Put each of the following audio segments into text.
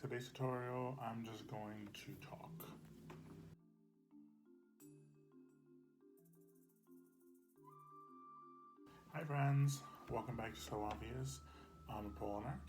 today's tutorial, I'm just going to talk. Hi friends, welcome back to So Obvious. I'm Apollinaire.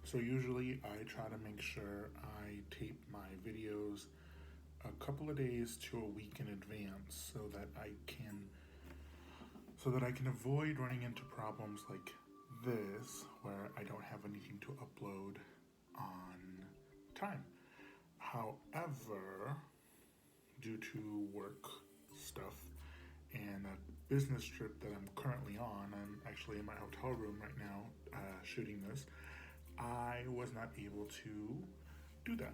So usually I try to make sure I tape my videos a couple of days to a week in advance so that I can avoid running into problems like this where I don't have anything to upload on time. However, due to work stuff and a business trip that I'm currently on, I'm actually in my hotel room right now shooting this, I was not able to do that.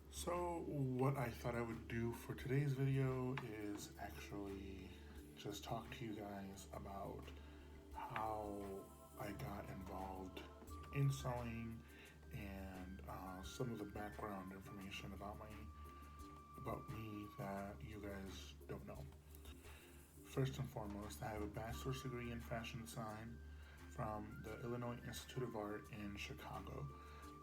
So what I thought I would do for today's video is actually just talk to you guys about how I got involved in sewing and some of the background information about me that you guys don't know. First and foremost, I have a bachelor's degree in fashion design from the Illinois Institute of Art in Chicago.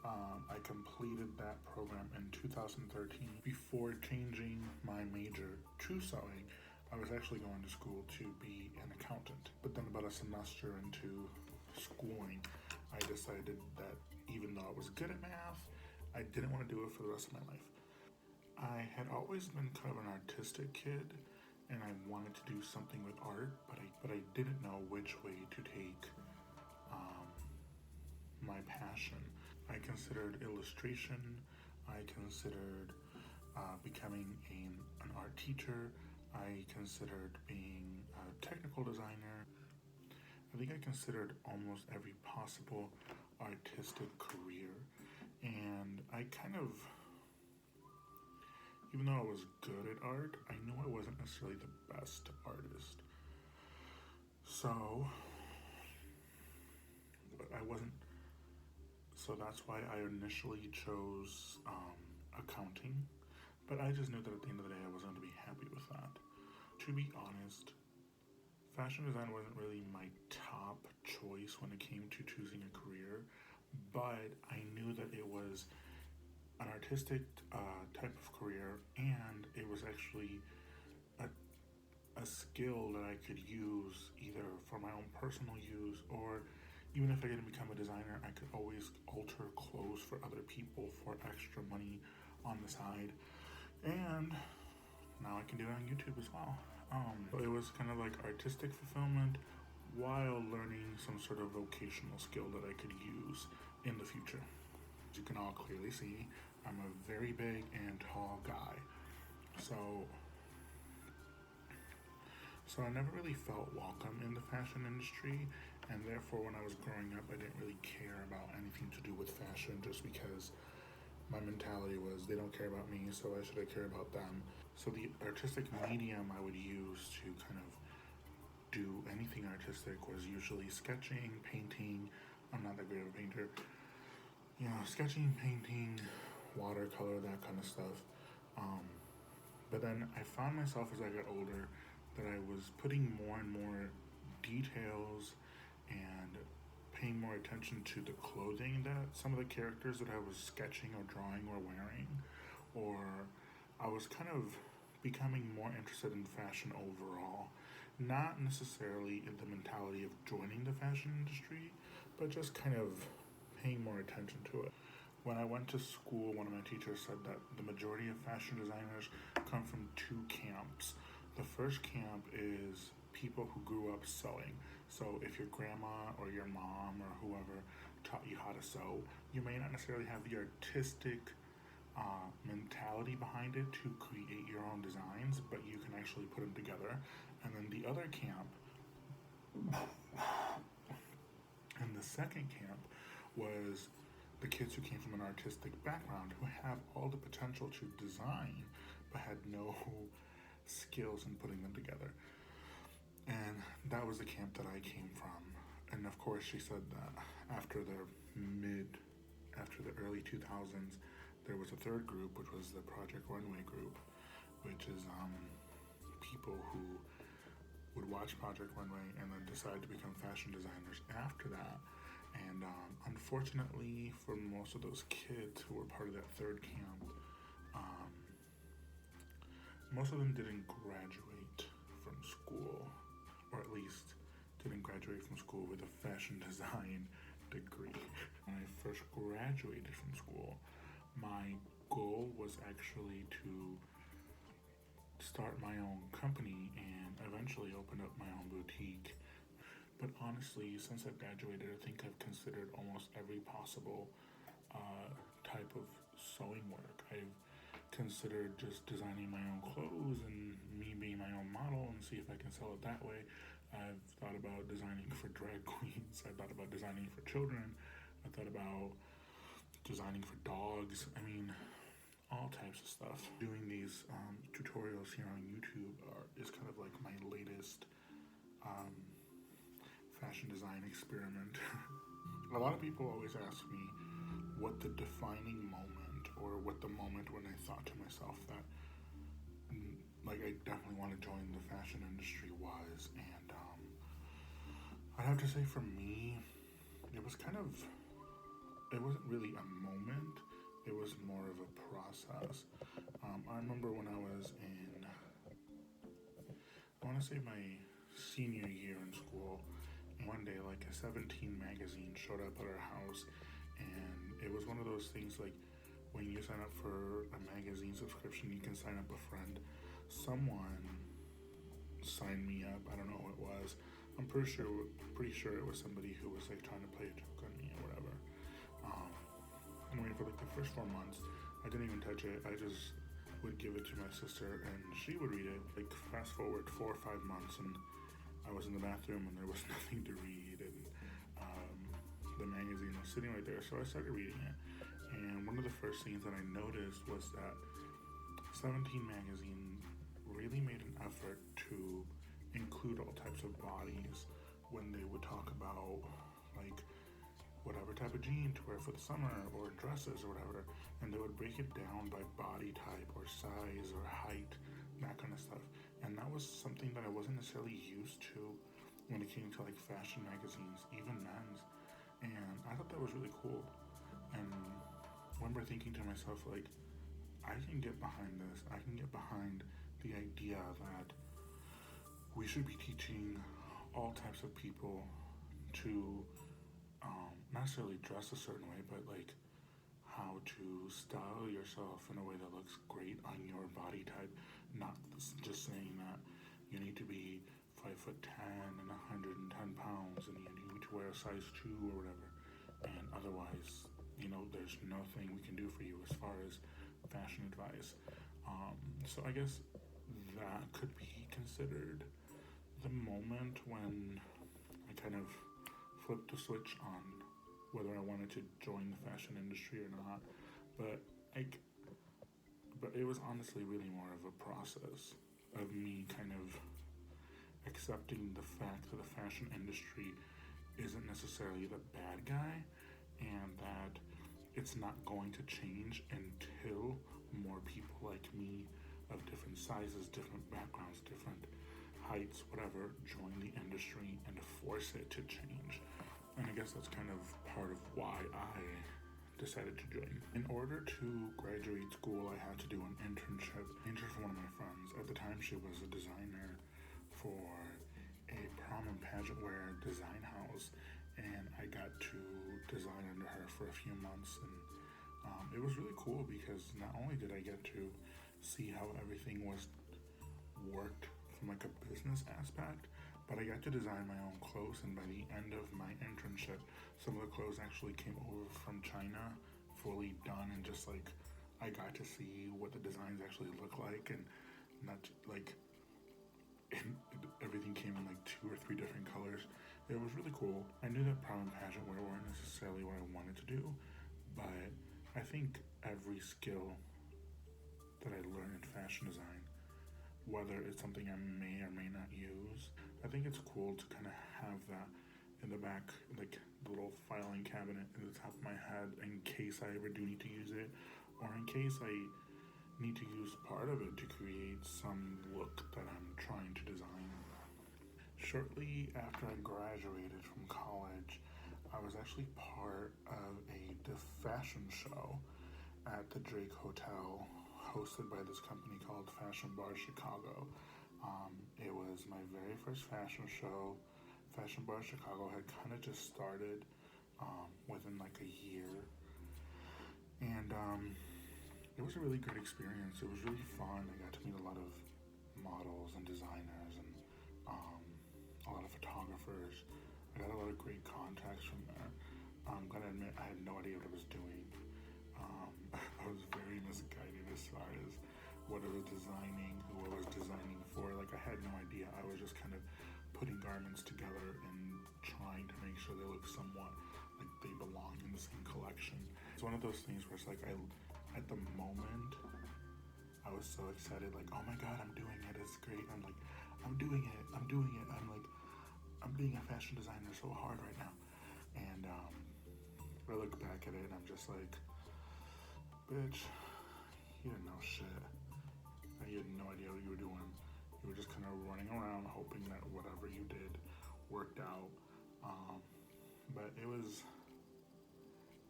I completed that program in 2013. Before changing my major to sewing, I was actually going to school to be an accountant. But then about a semester into schooling, I decided that even though I was good at math, I didn't want to do it for the rest of my life. I had always been kind of an artistic kid, and I wanted to do something with art, but I didn't know which way to take my passion. I considered illustration, I considered becoming an art teacher, I considered being a technical designer. I think I considered almost every possible artistic career, and I kind of, even though I was good at art, I knew I wasn't necessarily the best artist. So that's why I initially chose accounting, but I just knew that at the end of the day I wasn't going to be happy with that. To be honest, fashion design wasn't really my top choice when it came to choosing a career, but I knew that it was an artistic type of career, and it was actually a skill that I could use either for my own personal use, or even if I didn't become a designer, I could always alter clothes for other people for extra money on the side. And now I can do it on YouTube as well. So it was kind of like artistic fulfillment while learning some sort of vocational skill that I could use in the future. As you can all clearly see, I'm a very big and tall guy. So I never really felt welcome in the fashion industry, and therefore when I was growing up, I didn't really care about anything to do with fashion, just because my mentality was they don't care about me, so why should I care about them? So the artistic medium I would use to kind of do anything artistic was usually sketching, painting. I'm not that great of a painter. Sketching, painting, watercolor, that kind of stuff. But then I found myself as I got older that I was putting more and more details and paying more attention to the clothing that some of the characters that I was sketching or drawing were wearing, or I was kind of becoming more interested in fashion overall. Not necessarily in the mentality of joining the fashion industry, but just kind of paying more attention to it. When I went to school, one of my teachers said that the majority of fashion designers come from two camps. The first camp is people who grew up sewing. So if your grandma or your mom or whoever taught you how to sew, you may not necessarily have the artistic mentality behind it to create your own designs, but you can actually put them together. And then the other camp, and the second camp, was the kids who came from an artistic background, who have all the potential to design, but had no skills in putting them together. And that was the camp that I came from. And of course, she said that after the early 2000s, there was a third group, which was the Project Runway group, which is people who would watch Project Runway and then decide to become fashion designers after that. And unfortunately, for most of those kids who were part of that third camp, um, most of them didn't graduate from school, or at least didn't graduate from school with a fashion design degree. When I first graduated from school, my goal was actually to start my own company and eventually open up my own boutique. But honestly, since I've graduated, I think I've considered almost every possible type of sewing work. I've considered just designing my own clothes and me being my own model and see if I can sell it that way. I've thought about designing for drag queens. I've thought about designing for children. I thought about designing for dogs. I mean, all types of stuff. Doing these tutorials here on YouTube is kind of like my latest fashion design experiment. A lot of people always ask me what the defining moment or what the moment when I thought to myself that like I definitely want to join the fashion industry was. And I have to say for me, it wasn't really a moment, it was more of a process. I remember when I was in, I want to say my senior year in school, and one day like a 17 magazine showed up at our house, and it was one of those things like when you sign up for a magazine subscription, you can sign up a friend. Someone signed me up. I don't know who it was. I'm pretty sure it was somebody who was like trying to play a joke on me or whatever. Anyway, for like the first 4 months, I didn't even touch it. I just would give it to my sister and she would read it. Like fast forward 4 or 5 months and I was in the bathroom and there was nothing to read, and the magazine was sitting right there. So I started reading it, and one of the first things that I noticed was that 17 magazine really made an effort to include all types of bodies when they would talk about like whatever type of jean to wear for the summer or dresses or whatever, and they would break it down by body type or size or height, that kind of stuff. And that was something that I wasn't necessarily used to when it came to like fashion magazines, even men's. And I thought that was really cool. And I remember thinking to myself, like, I can get behind this. I can get behind the idea that we should be teaching all types of people to not necessarily dress a certain way, but like how to style yourself in a way that looks great on your body type. Not just saying that you need to be 5'10" and 110 pounds and you need to wear a size 2 or whatever. And otherwise, there's nothing we can do for you as far as fashion advice. So I guess that could be considered the moment when I kind of flipped the switch on whether I wanted to join the fashion industry or not. But it was honestly really more of a process of me kind of accepting the fact that the fashion industry isn't necessarily the bad guy, and that it's not going to change until more people like me of different sizes, different backgrounds, different heights, whatever, join the industry and force it to change. And I guess that's kind of part of why I decided to join. In order to graduate school, I had to do an internship. For one of my friends. At the time, she was a designer for a prom and pageant wear design house, and I got to design under her for a few months, and it was really cool because not only did I get to see how everything was worked from like a business aspect, but I got to design my own clothes. And by the end of my internship, some of the clothes actually came over from China fully done, and just like I got to see what the designs actually look like, and not like everything came in like 2 or 3 different colors. It was really cool. I knew that prom and pageant wear weren't necessarily what I wanted to do, but I think every skill that I learned in fashion design, whether it's something I may or may not use, I think it's cool to kind of have that in the back, like the little filing cabinet in the top of my head in case I ever do need to use it, or in case I need to use part of it to create some look that I'm trying to design. Shortly after I graduated from college, I was actually part of the fashion show at the Drake Hotel, hosted by this company called Fashion Bar Chicago. It was my very first fashion show. Fashion Bar Chicago had kind of just started within like a year, and it was a really great experience. It was really fun. I got to meet a lot of models and designers and a lot of photographers. I got a lot of great contacts from there. I'm gonna admit I had no idea what I was doing. I was very misguided as far as what I was designing, who I was designing for. Like, I had no idea. I was just kind of putting garments together and trying to make sure they look somewhat like they belong in the same collection. It's one of those things where it's like, at the moment, I was so excited, like, oh my God, I'm doing it, it's great. I'm doing it. I'm being a fashion designer so hard right now. And I look back at it and I'm just like, bitch, you didn't know shit. You had no idea what you were doing. You were just kind of running around hoping that whatever you did worked out. But it was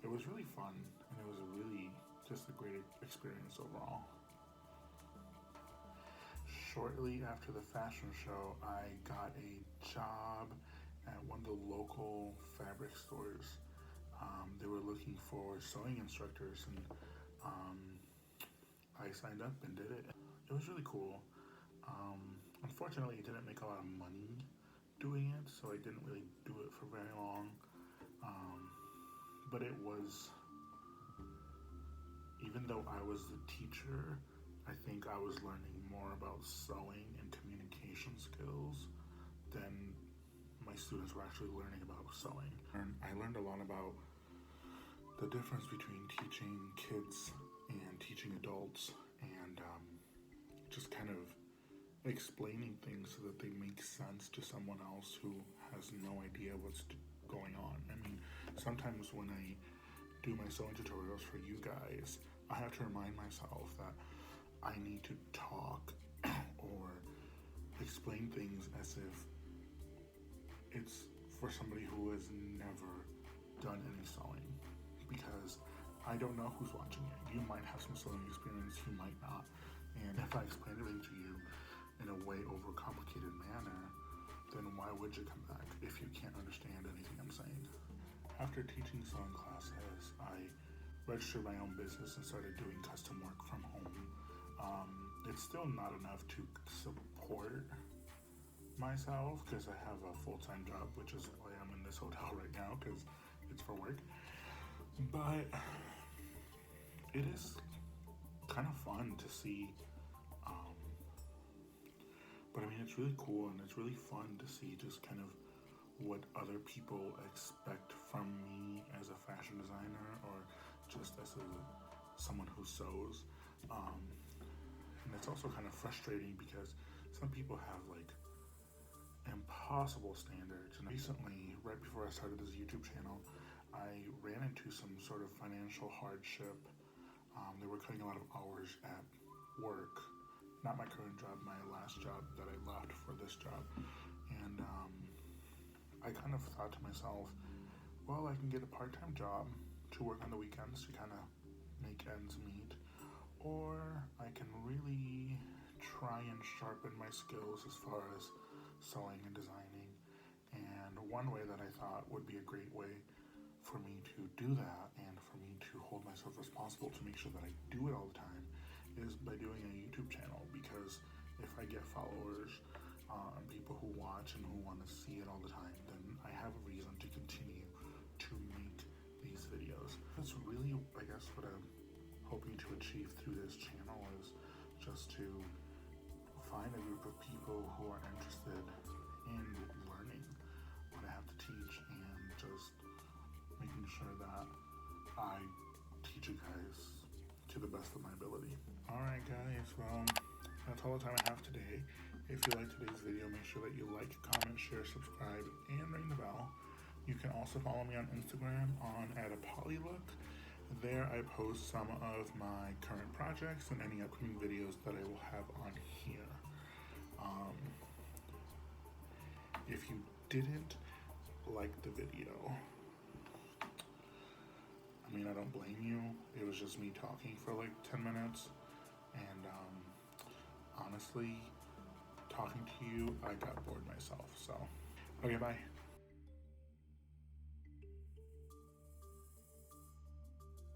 really fun, and it was really just a great experience overall. Shortly after the fashion show, I got a job at one of the local fabric stores. They were looking for sewing instructors, and I signed up and did it. It was really cool. Unfortunately, I didn't make a lot of money doing it, so I didn't really do it for very long. But it was, even though I was the teacher, I think I was learning more about sewing and communication skills than my students were actually learning about sewing. And I learned a lot about the difference between teaching kids and teaching adults, and just kind of explaining things so that they make sense to someone else who has no idea what's going on. I mean, sometimes when I do my sewing tutorials for you guys, I have to remind myself that I need to talk or explain things as if it's for somebody who has never done any sewing, because I don't know who's watching it. You might have some sewing experience, you might not. And if I explain everything to you in a way overcomplicated manner, then why would you come back if you can't understand anything I'm saying? After teaching sewing classes, I registered my own business and started doing custom work from home. It's still not enough to support myself because I have a full-time job, which is why I'm in this hotel right now, because it's for work. But it is kind of fun to see. But I mean, it's really cool and it's really fun to see just kind of what other people expect from me as a fashion designer, or just as someone who sews. And it's also kind of frustrating because some people have like impossible standards. And recently, right before I started this YouTube channel, I ran into some sort of financial hardship. They were cutting a lot of hours at work. Not my current job, my last job that I left for this job. And I kind of thought to myself, well, I can get a part-time job to work on the weekends to kind of make ends meet, or I can really try and sharpen my skills as far as sewing and designing. And one way that I thought would be a great way for me to do that and for me to hold myself responsible to make sure that I do it all the time is by doing a YouTube channel, because if I get followers and people who watch and who want to see it all the time, then I have a reason to continue to make these videos. That's really, I guess, what I'm hoping to achieve through this channel, is just to find a group of people who are interested in learning what I have to teach, and just making sure that I teach you guys to the best of my ability. Alright guys, well, that's all the time I have today. If you like today's video, make sure that you like, comment, share, subscribe, and ring the bell. You can also follow me on Instagram on @apolylook. There I post some of my current projects and any upcoming videos that I will have on here. If you didn't like the video, I mean, I don't blame you. It was just me talking for like 10 minutes. And honestly, talking to you, I got bored myself. So, okay, bye.